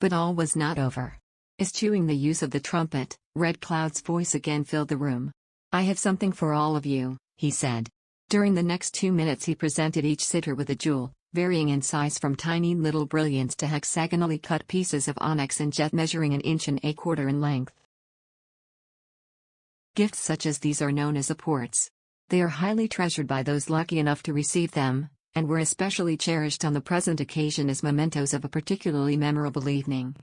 But all was not over. Eschewing the use of the trumpet, Red Cloud's voice again filled the room. "I have something for all of you," he said. During the next 2 minutes he presented each sitter with a jewel, varying in size from tiny little brilliants to hexagonally cut pieces of onyx and jet measuring 1 1/4 inch in length. Gifts such as these are known as apports. They are highly treasured by those lucky enough to receive them, and were especially cherished on the present occasion as mementos of a particularly memorable evening.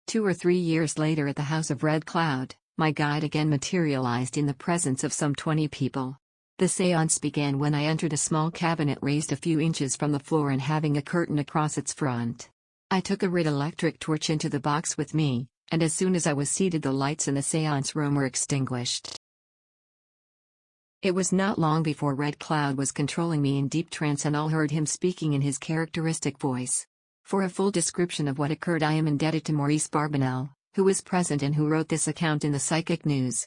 2 or 3 years later at the house of Red Cloud, my guide again materialized in the presence of some 20 people. The séance began when I entered a small cabinet raised a few inches from the floor and having a curtain across its front. I took a red electric torch into the box with me, and as soon as I was seated the lights in the séance room were extinguished. It was not long before Red Cloud was controlling me in deep trance and all heard him speaking in his characteristic voice. For a full description of what occurred I am indebted to Maurice Barbonell, who was present and who wrote this account in the Psychic News.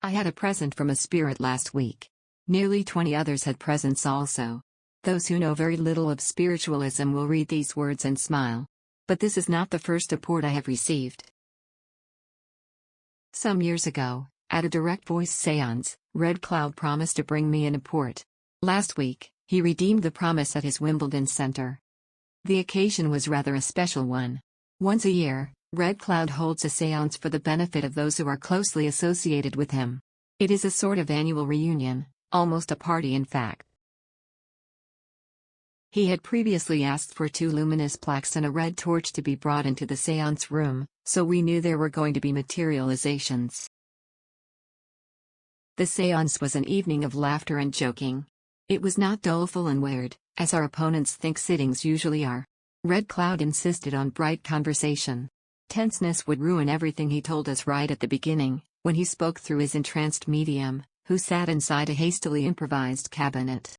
I had a present from a spirit last week. Nearly 20 others had presents also. Those who know very little of spiritualism will read these words and smile. But this is not the first apport I have received. Some years ago, at a direct voice séance, Red Cloud promised to bring me an apport. Last week, he redeemed the promise at his Wimbledon center. The occasion was rather a special one. Once a year, Red Cloud holds a séance for the benefit of those who are closely associated with him. It is a sort of annual reunion, almost a party in fact. He had previously asked for 2 luminous plaques and a red torch to be brought into the séance room, so we knew there were going to be materializations. The séance was an evening of laughter and joking. It was not doleful and weird, as our opponents think sittings usually are. Red Cloud insisted on bright conversation. Tenseness would ruin everything he told us right at the beginning, when he spoke through his entranced medium, who sat inside a hastily improvised cabinet.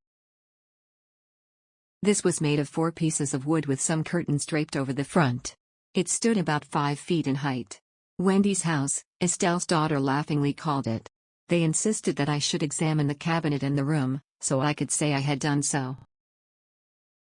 This was made of 4 pieces of wood with some curtains draped over the front. It stood about 5 feet in height. Wendy's house, Estelle's daughter laughingly called it. They insisted that I should examine the cabinet and the room, so I could say I had done so.